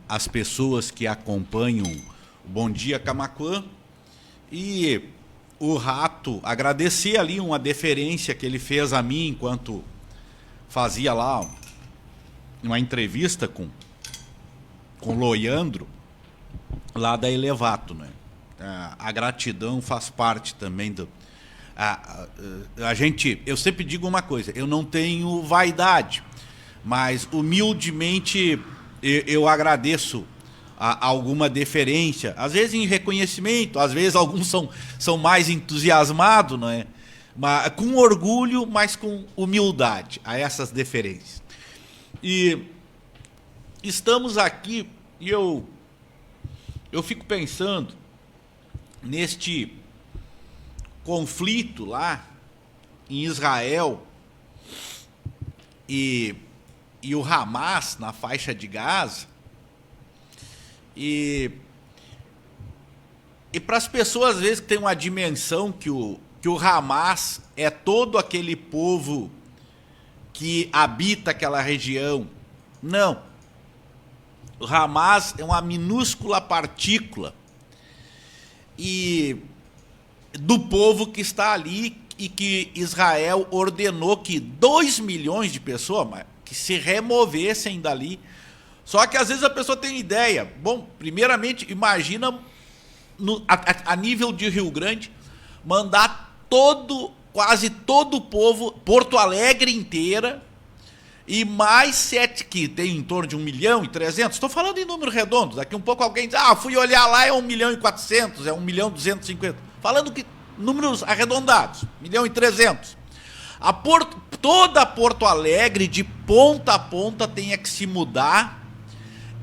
as pessoas que acompanham o Bom Dia Camaquã. E o Rato, agradecer ali uma deferência que ele fez a mim enquanto fazia lá uma entrevista com o Loiandro, lá da Elevato, né? A gratidão faz parte também do... Eu sempre digo uma coisa, eu não tenho vaidade, mas humildemente eu agradeço alguma deferência, às vezes em reconhecimento, às vezes alguns são mais entusiasmados, não é? Mas, com orgulho, mas com humildade a essas deferências. E estamos aqui e eu fico pensando neste conflito lá em Israel e o Hamas na faixa de Gaza. E para as pessoas, às vezes, que tem uma dimensão que o Hamas é todo aquele povo que habita aquela região. Não. O Hamas é uma minúscula partícula do povo que está ali e que Israel ordenou que 2 milhões de pessoas que se removessem dali. Só que às vezes a pessoa tem ideia. Bom, primeiramente, imagina a nível de Rio Grande, mandar quase todo o povo, Porto Alegre inteira, e mais 7, que tem em torno de 1.300.000. Estou falando em número redondo. Daqui um pouco alguém diz, fui olhar lá, é 1.400.000, é 1.250.000. Falando que números arredondados, 1.300.000. Toda Porto Alegre, de ponta a ponta, tenha que se mudar,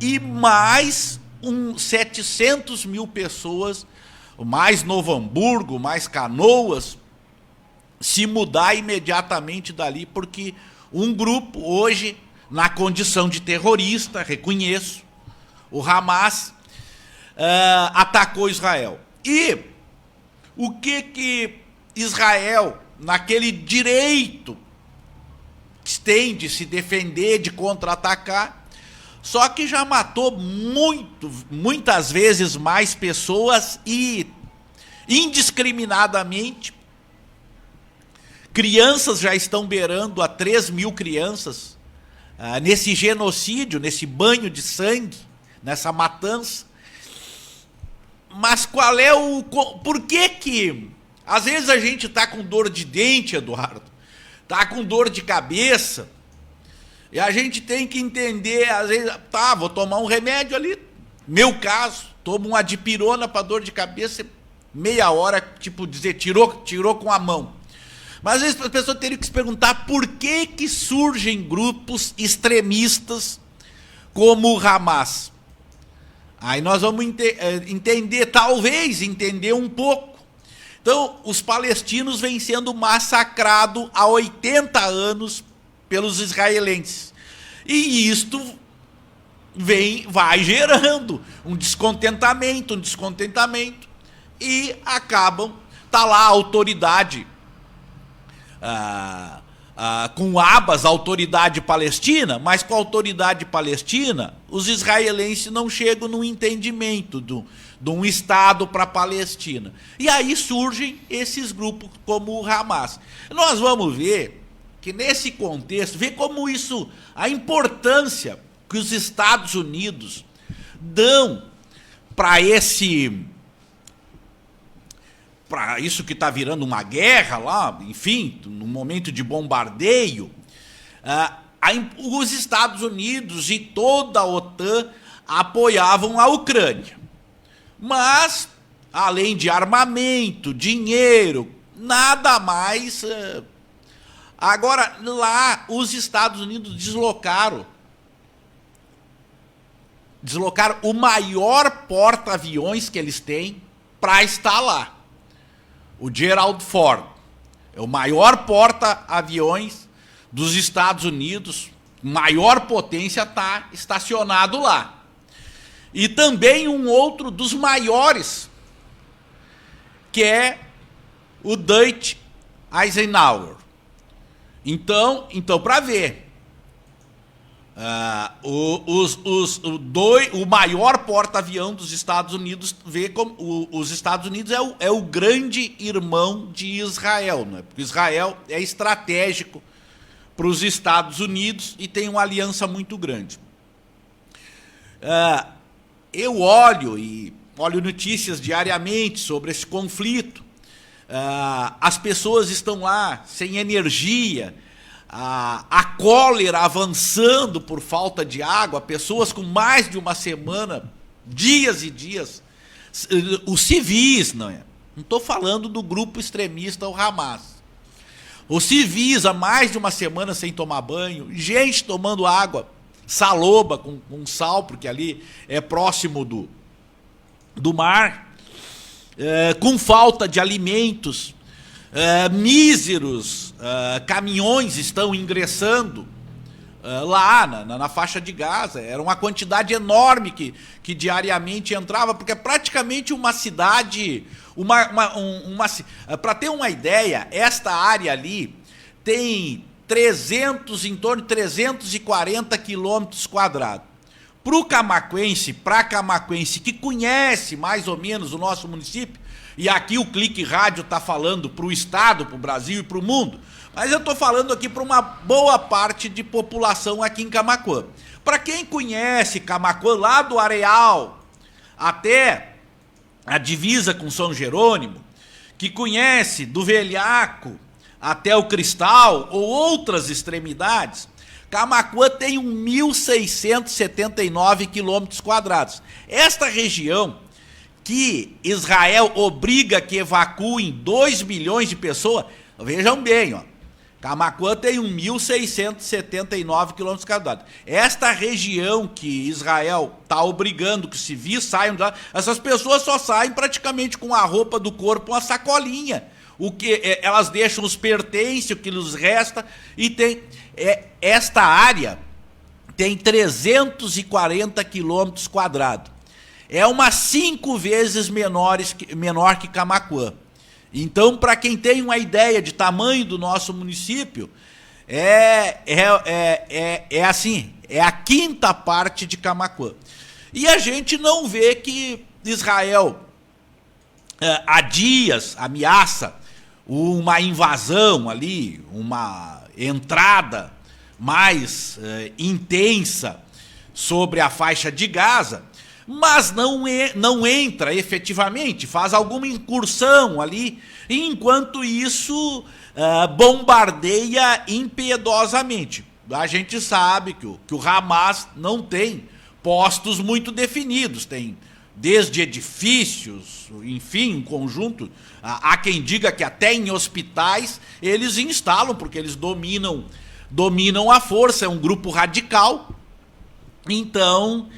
e mais 700.000 pessoas, mais Novo Hamburgo, mais Canoas, se mudar imediatamente dali, porque um grupo hoje, na condição de terrorista, reconheço, o Hamas, atacou Israel. E o que Israel, naquele direito que tem de se defender, de contra-atacar, só que já matou muitas vezes mais pessoas e indiscriminadamente. Crianças já estão beirando a 3.000 crianças nesse genocídio, nesse banho de sangue, nessa matança. Mas qual é por que às vezes a gente está com dor de dente, Eduardo, está com dor de cabeça, e a gente tem que entender, às vezes, vou tomar um remédio ali, meu caso, tomo uma dipirona para dor de cabeça, meia hora, tipo, dizer, tirou com a mão. Mas às vezes as pessoas teriam que se perguntar por que surgem grupos extremistas como o Hamas. Aí nós vamos talvez entender um pouco. Então, os palestinos vêm sendo massacrados há 80 anos pelos israelenses. E isto vai gerando um descontentamento, e acabam, tá lá a autoridade, com abas, a autoridade palestina, mas com a autoridade palestina, os israelenses não chegam no entendimento de um Estado para a Palestina. E aí surgem esses grupos como o Hamas. Nós vamos ver que nesse contexto, ver como isso, a importância que os Estados Unidos dão para isso que está virando uma guerra lá, enfim, num momento de bombardeio, os Estados Unidos e toda a OTAN apoiavam a Ucrânia. Mas, além de armamento, dinheiro, nada mais. Agora, lá, os Estados Unidos deslocaram o maior porta-aviões que eles têm para estar lá. O Gerald Ford é o maior porta-aviões dos Estados Unidos, maior potência, está estacionado lá. E também um outro dos maiores, que é o Dwight Eisenhower. Então para ver, O maior porta-avião dos Estados Unidos vê como os Estados Unidos é o grande irmão de Israel, né? Porque Israel é estratégico para os Estados Unidos e tem uma aliança muito grande. Eu olho notícias diariamente sobre esse conflito. As pessoas estão lá sem energia, a cólera avançando por falta de água, pessoas com mais de uma semana, dias e dias. Os civis, não estou falando do grupo extremista, o Hamas. Os civis há mais de uma semana sem tomar banho, gente tomando água saloba com sal, porque ali é próximo do mar, com falta de alimentos, míseros caminhões estão ingressando lá na faixa de Gaza. Era uma quantidade enorme que diariamente entrava, porque é praticamente uma cidade. Para ter uma ideia, esta área ali tem em torno de 340 quilômetros quadrados. Para camaquense que conhece mais ou menos o nosso município, e aqui o Clique Rádio está falando para o estado, para o Brasil e para o mundo, mas eu estou falando aqui para uma boa parte de população aqui em Camaquã. Para quem conhece Camaquã, lá do Areal até a divisa com São Jerônimo, que conhece do Velhaco até o Cristal ou outras extremidades, Camaquã tem 1.679 quilômetros quadrados. Esta região que Israel obriga que evacuem 2 milhões de pessoas, vejam bem, Camaquã tem 1.679 quilômetros quadrados. Esta região que Israel está obrigando que os civis saiam de lá, essas pessoas só saem praticamente com a roupa do corpo, uma sacolinha. Elas deixam os pertences, o que lhes resta, e tem esta área tem 340 quilômetros quadrados. É umas 5 vezes menor que Camaquã. Então, para quem tem uma ideia de tamanho do nosso município, assim, é a 5ª parte de Camaquã. E a gente não vê que Israel há dias ameaça uma invasão ali, uma entrada mais intensa sobre a faixa de Gaza, mas não entra efetivamente, faz alguma incursão ali, e enquanto isso bombardeia impiedosamente. A gente sabe que o Hamas não tem postos muito definidos, tem desde edifícios, enfim, um conjunto. Há quem diga que até em hospitais eles instalam, porque eles dominam a força, é um grupo radical. Então,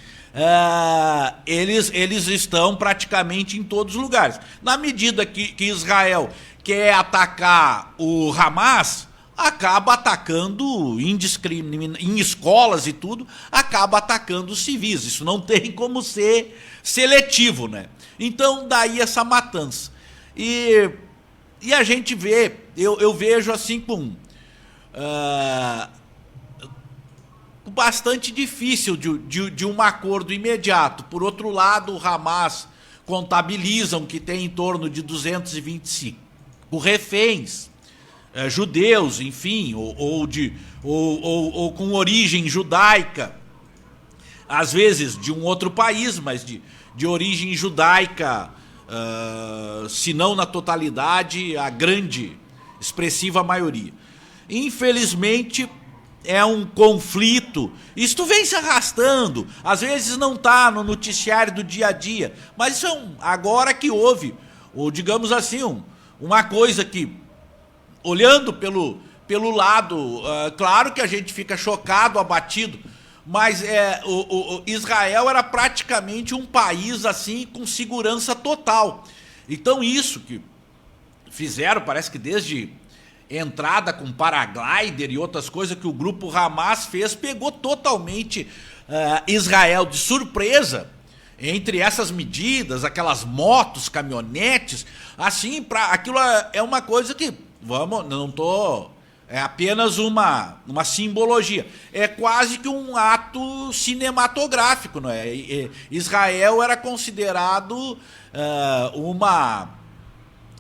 eles estão praticamente em todos os lugares. Na medida que Israel quer atacar o Hamas, acaba atacando em escolas e tudo, acaba atacando os civis. Isso não tem como ser seletivo, né? Então, daí essa matança. E a gente vê, eu vejo assim com bastante difícil de um acordo imediato. Por outro lado, o Hamas contabilizam que tem em torno de 225 reféns, judeus, enfim, ou com origem judaica, às vezes de um outro país, mas de origem judaica, se não na totalidade, a grande, expressiva maioria. Infelizmente, é um conflito, isto vem se arrastando, às vezes não está no noticiário do dia a dia, mas isso agora que houve, ou digamos assim, uma coisa que, olhando pelo lado, claro que a gente fica chocado, abatido, mas Israel era praticamente um país assim com segurança total. Então isso que fizeram, parece que desde entrada com paraglider e outras coisas que o grupo Hamas fez, pegou totalmente Israel de surpresa. Entre essas medidas, aquelas motos, caminhonetes, assim, aquilo é uma coisa que, não estou É apenas uma simbologia. É quase que um ato cinematográfico, não é? Israel era considerado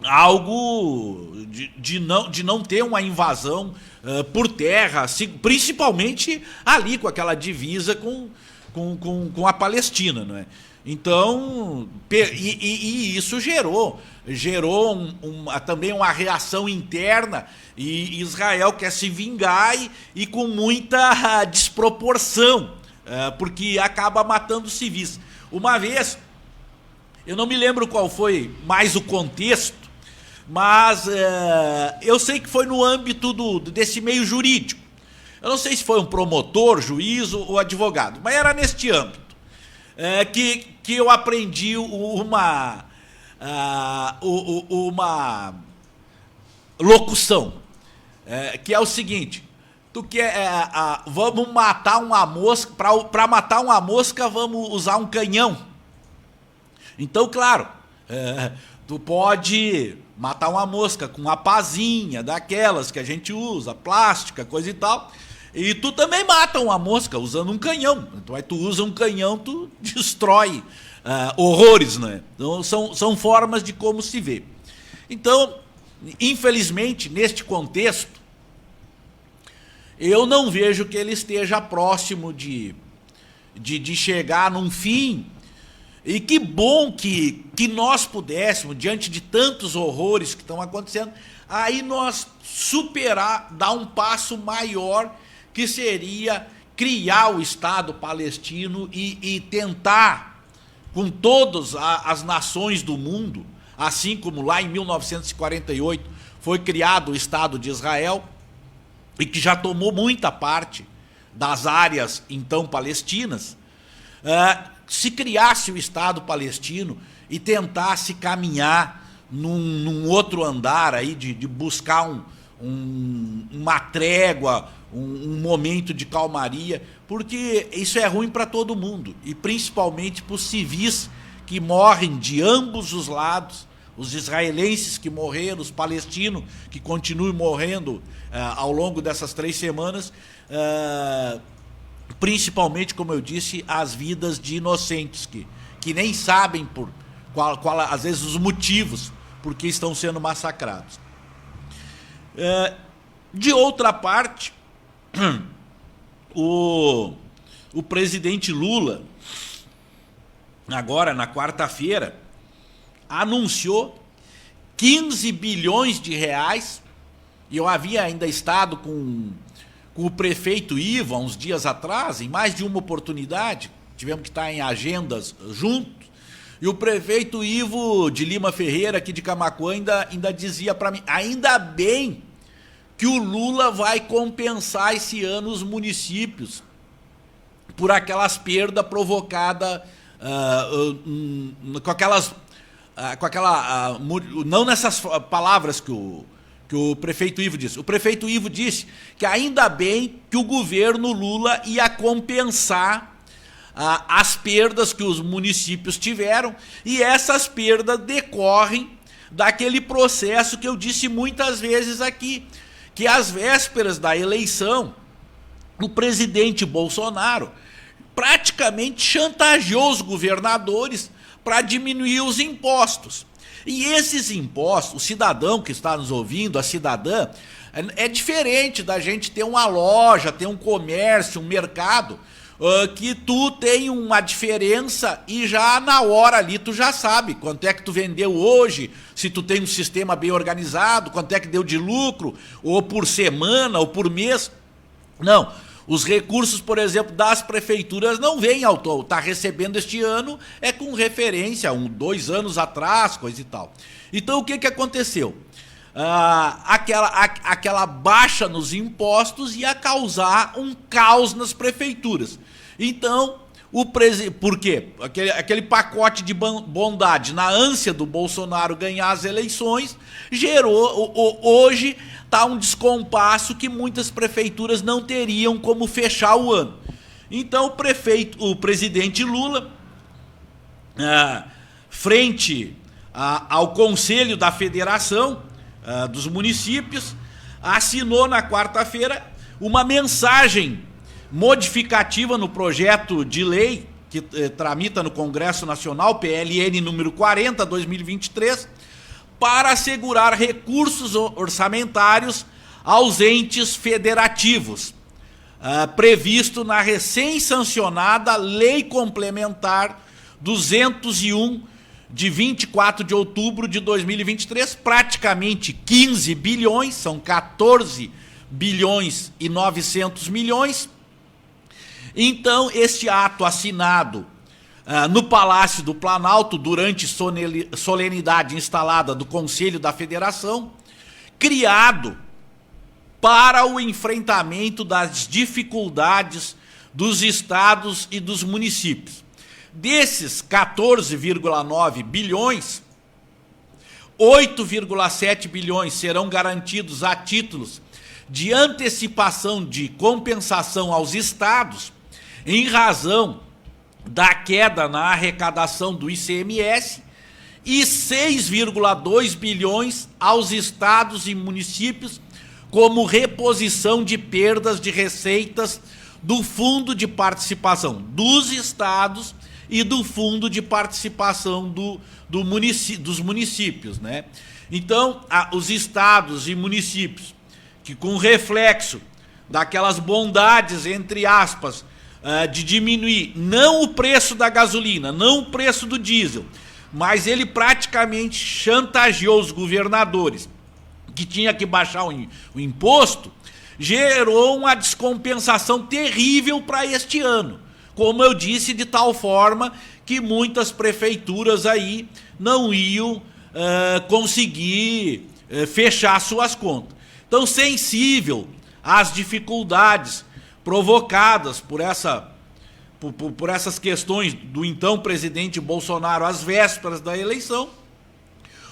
algo de não ter uma invasão por terra, principalmente ali com aquela divisa com a Palestina, não é? Então, e isso gerou também uma reação interna, e Israel quer se vingar e com muita desproporção, porque acaba matando civis. Uma vez, eu não me lembro qual foi mais o contexto, mas eu sei que foi no âmbito desse meio jurídico. Eu não sei se foi um promotor, juiz ou advogado, mas era neste âmbito que eu aprendi uma locução, que é o seguinte: vamos matar uma mosca, para matar uma mosca vamos usar um canhão. Então, claro, tu pode matar uma mosca com uma pazinha daquelas que a gente usa, plástica, coisa e tal, e tu também mata uma mosca usando um canhão. Então aí tu usa um canhão, tu destrói horrores, né? Então são formas de como se vê. Então, infelizmente, neste contexto, eu não vejo que ele esteja próximo de chegar num fim. E que bom que nós pudéssemos, diante de tantos horrores que estão acontecendo, aí nós dar um passo maior, que seria criar o Estado palestino e tentar, com todas as nações do mundo, assim como lá em 1948 foi criado o Estado de Israel, e que já tomou muita parte das áreas então palestinas, se criasse o Estado palestino e tentasse caminhar num outro andar aí de buscar uma trégua, um momento de calmaria, porque isso é ruim para todo mundo, e principalmente para os civis que morrem de ambos os lados, os israelenses que morreram, os palestinos que continuam morrendo ao longo dessas 3 semanas, principalmente, como eu disse, as vidas de inocentes que nem sabem às vezes os motivos por que estão sendo massacrados. De outra parte, o presidente Lula, agora na quarta-feira, anunciou 15 bilhões de reais, e eu havia ainda estado com o prefeito Ivo, há uns dias atrás, em mais de uma oportunidade, tivemos que estar em agendas juntos, e o prefeito Ivo de Lima Ferreira, aqui de Camaquã, ainda dizia para mim: ainda bem que o Lula vai compensar esse ano os municípios por aquelas perdas provocadas não nessas palavras que o prefeito Ivo disse. O prefeito Ivo disse que ainda bem que o governo Lula ia compensar as perdas que os municípios tiveram, e essas perdas decorrem daquele processo que eu disse muitas vezes aqui, que às vésperas da eleição, o presidente Bolsonaro praticamente chantageou os governadores para diminuir os impostos. E esses impostos, o cidadão que está nos ouvindo, a cidadã, é diferente da gente ter uma loja, ter um comércio, um mercado, que tu tem uma diferença e já na hora ali tu já sabe quanto é que tu vendeu hoje, se tu tem um sistema bem organizado, quanto é que deu de lucro, ou por semana, ou por mês. Não, os recursos, por exemplo, das prefeituras não vêm ao todo, está recebendo este ano, é com referência a 2 anos atrás, coisa e tal. Então o que aconteceu? Aquela baixa nos impostos ia causar um caos nas prefeituras. Então, por quê? Aquele pacote de bondade, na ânsia do Bolsonaro ganhar as eleições, gerou, hoje está um descompasso que muitas prefeituras não teriam como fechar o ano. Então o presidente Lula, frente ao Conselho da Federação dos Municípios, assinou na quarta-feira uma mensagem modificativa no projeto de lei que tramita no Congresso Nacional, PLN número 40, 2023, para assegurar recursos orçamentários aos entes federativos, previsto na recém-sancionada Lei Complementar 201, de 24 de outubro de 2023, praticamente 15 bilhões, são 14 bilhões e 900 milhões. Então, este ato assinado no Palácio do Planalto, durante solenidade instalada do Conselho da Federação, criado para o enfrentamento das dificuldades dos estados e dos municípios. Desses 14,9 bilhões, 8,7 bilhões serão garantidos a títulos de antecipação de compensação aos estados, em razão da queda na arrecadação do ICMS, e 6,2 bilhões aos estados e municípios como reposição de perdas de receitas do Fundo de Participação dos estados e do Fundo de Participação dos municípios, né? Então, os estados e municípios que, com reflexo daquelas bondades, entre aspas, de diminuir não o preço da gasolina, não o preço do diesel, mas ele praticamente chantageou os governadores que tinha que baixar o imposto, gerou uma descompensação terrível para este ano. Como eu disse, de tal forma que muitas prefeituras aí não iam conseguir fechar suas contas. Então, sensível às dificuldades provocadas por essas questões do então presidente Bolsonaro às vésperas da eleição,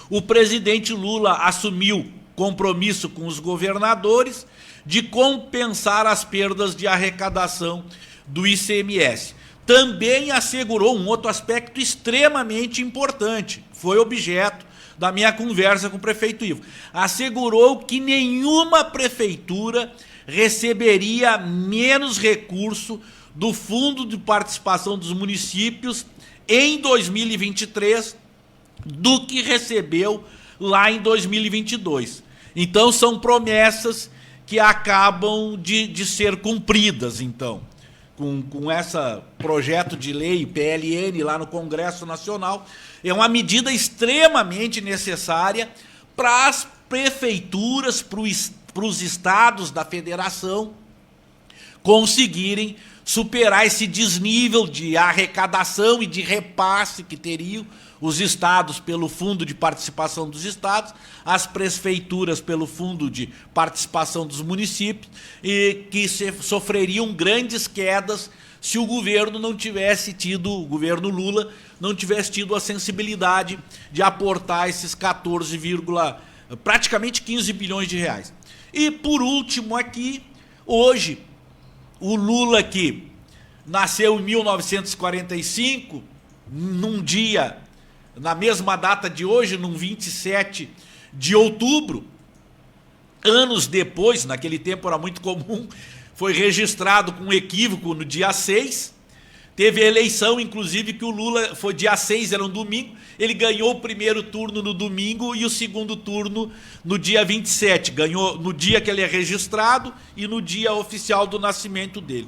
o presidente Lula assumiu compromisso com os governadores de compensar as perdas de arrecadação do ICMS. Também assegurou um outro aspecto extremamente importante, foi objeto da minha conversa com o prefeito Ivo. Assegurou que nenhuma prefeitura receberia menos recurso do Fundo de Participação dos Municípios em 2023 do que recebeu lá em 2022. Então, são promessas que acabam de ser cumpridas, então, com esse projeto de lei, PLN, lá no Congresso Nacional. É uma medida extremamente necessária para as prefeituras, para os estados da federação conseguirem superar esse desnível de arrecadação e de repasse que teriam os estados pelo Fundo de Participação dos Estados, as prefeituras pelo Fundo de Participação dos Municípios, e que sofreriam grandes quedas se o governo não tivesse tido, o governo Lula, não tivesse tido a sensibilidade de aportar esses praticamente 15 bilhões de reais. E, por último, aqui, hoje, o Lula, que nasceu em 1945, num dia, na mesma data de hoje, num 27 de outubro, anos depois, naquele tempo era muito comum, foi registrado com um equívoco no dia 6, teve a eleição, inclusive, que o Lula, foi dia 6, era um domingo, ele ganhou o primeiro turno no domingo e o segundo turno no dia 27, ganhou no dia que ele é registrado e no dia oficial do nascimento dele.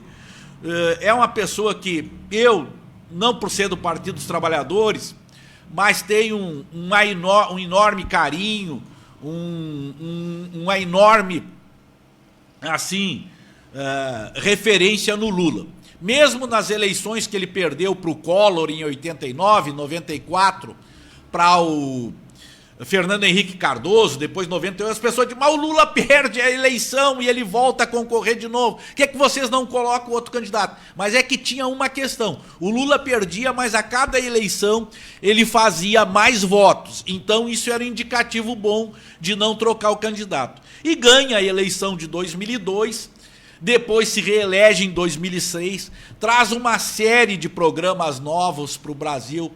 É uma pessoa que eu, não por ser do Partido dos Trabalhadores, mas tenho um enorme carinho, uma enorme, assim, referência no Lula. Mesmo nas eleições que ele perdeu para o Collor em 89, 94, para o Fernando Henrique Cardoso, depois 98, as pessoas dizem, mas o Lula perde a eleição e ele volta a concorrer de novo. Por que é que vocês não colocam outro candidato? Mas é que tinha uma questão. O Lula perdia, mas a cada eleição ele fazia mais votos. Então isso era um indicativo bom de não trocar o candidato. E ganha a eleição de 2002, depois se reelege em 2006, traz uma série de programas novos para o Brasil,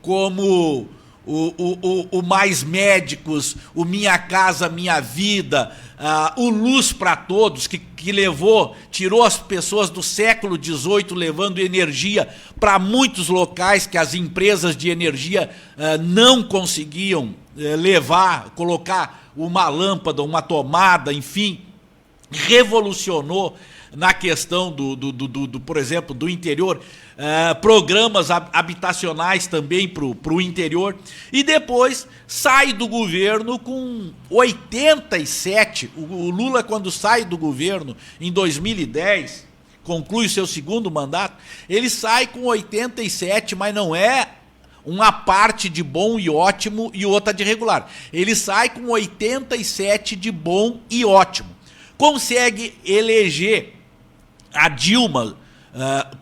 como o Mais Médicos, o Minha Casa Minha Vida, o Luz para Todos, que tirou as pessoas do século XVIII, levando energia para muitos locais que as empresas de energia não conseguiam colocar uma lâmpada, uma tomada, enfim, revolucionou na questão por exemplo, do interior, programas habitacionais também para o interior, e depois sai do governo com 87, o Lula, quando sai do governo em 2010, conclui o seu segundo mandato, ele sai com 87, mas não é uma parte de bom e ótimo e outra de regular, ele sai com 87 de bom e ótimo, consegue eleger a Dilma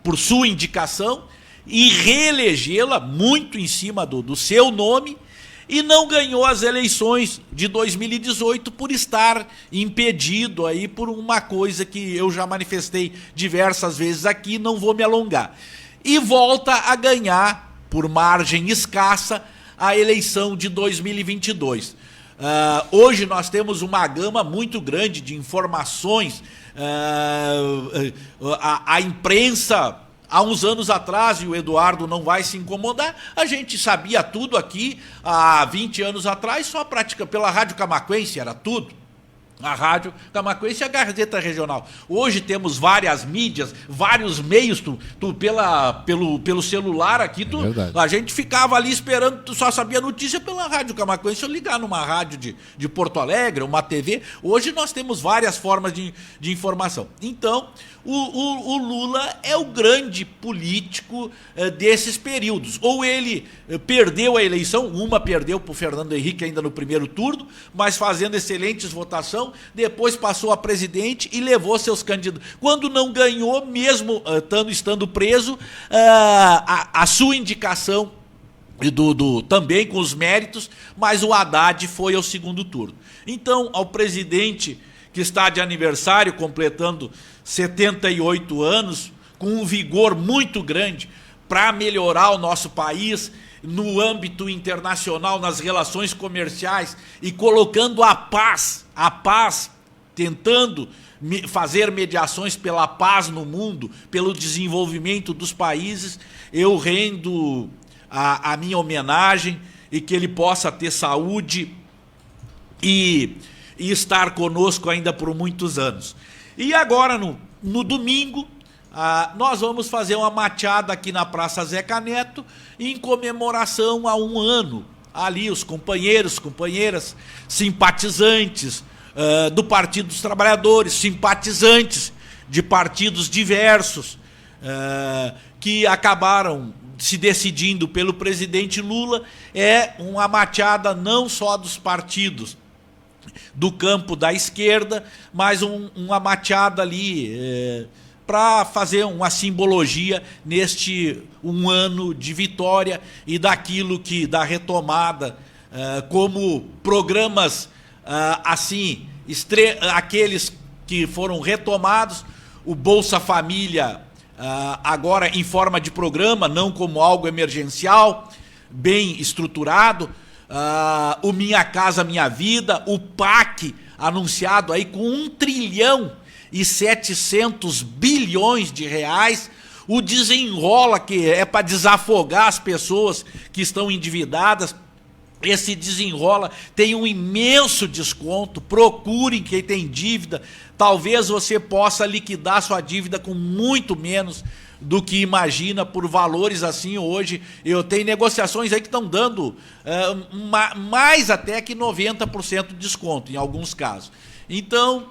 por sua indicação e reelegê-la muito em cima do seu nome, e não ganhou as eleições de 2018 por estar impedido aí por uma coisa que eu já manifestei diversas vezes aqui, não vou me alongar. E volta a ganhar, por margem escassa, a eleição de 2022. Hoje nós temos uma gama muito grande de informações. A imprensa, há uns anos atrás, e o Eduardo não vai se incomodar, a gente sabia tudo aqui há 20 anos atrás, só prática pela Rádio Camaquense, era tudo. A Rádio Camaquense e a Gazeta Regional. Hoje temos várias mídias, vários meios, pelo celular aqui, a gente ficava ali esperando, tu só sabia notícia pela Rádio Camaquense, eu ligar numa rádio de Porto Alegre, uma TV. Hoje nós temos várias formas de informação. Então, o Lula é o grande político desses períodos. Ou ele perdeu a eleição, uma perdeu para o Fernando Henrique ainda no primeiro turno, mas fazendo excelentes votações, depois passou a presidente e levou seus candidatos. Quando não ganhou, mesmo estando preso, a sua indicação, também com os méritos, mas o Haddad foi ao segundo turno. Então, ao presidente que está de aniversário, completando 78 anos, com um vigor muito grande para melhorar o nosso país no âmbito internacional, nas relações comerciais, e colocando a paz, tentando fazer mediações pela paz no mundo, pelo desenvolvimento dos países, eu rendo a minha homenagem, e que ele possa ter saúde e estar conosco ainda por muitos anos. E agora, no domingo, nós vamos fazer uma mateada aqui na Praça Zeca Neto, em comemoração a um ano. Ali os companheiros, companheiras, simpatizantes do Partido dos Trabalhadores, simpatizantes de partidos diversos, que acabaram se decidindo pelo presidente Lula. É uma mateada não só dos partidos do campo da esquerda, mas uma mateada ali para fazer uma simbologia neste um ano de vitória e daquilo da retomada, como programas assim, aqueles que foram retomados, o Bolsa Família agora em forma de programa, não como algo emergencial, bem estruturado, o Minha Casa Minha Vida, o PAC anunciado aí com 1,7 trilhões de reais, o Desenrola, que é para desafogar as pessoas que estão endividadas. Esse Desenrola tem um imenso desconto, procurem quem tem dívida, talvez você possa liquidar sua dívida com muito menos do que imagina, por valores assim. Hoje eu tenho negociações aí que estão dando mais até que 90% de desconto em alguns casos. Então,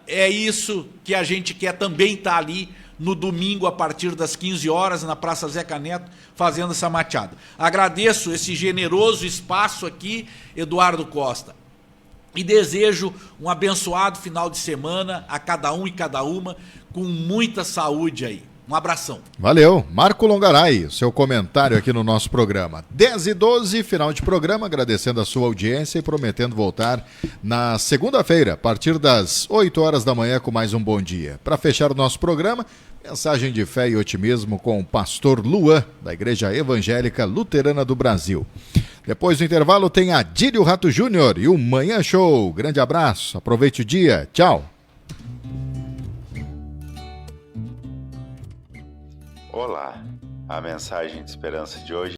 é isso que a gente quer também estar ali no domingo a partir das 15 horas na Praça Zeca Neto, fazendo essa mateada. Agradeço esse generoso espaço aqui, Eduardo Costa, e desejo um abençoado final de semana a cada um e cada uma, com muita saúde aí. Um abração. Valeu. Marco Longaray, seu comentário aqui no nosso programa. 10h12, final de programa, agradecendo a sua audiência e prometendo voltar na segunda-feira, a partir das 8 horas da manhã, com mais um Bom Dia. Para fechar o nosso programa, mensagem de fé e otimismo com o pastor Luan, da Igreja Evangélica Luterana do Brasil. Depois do intervalo tem Adílio Rato Júnior e o Manhã Show. Grande abraço, aproveite o dia, tchau. Olá, a mensagem de esperança de hoje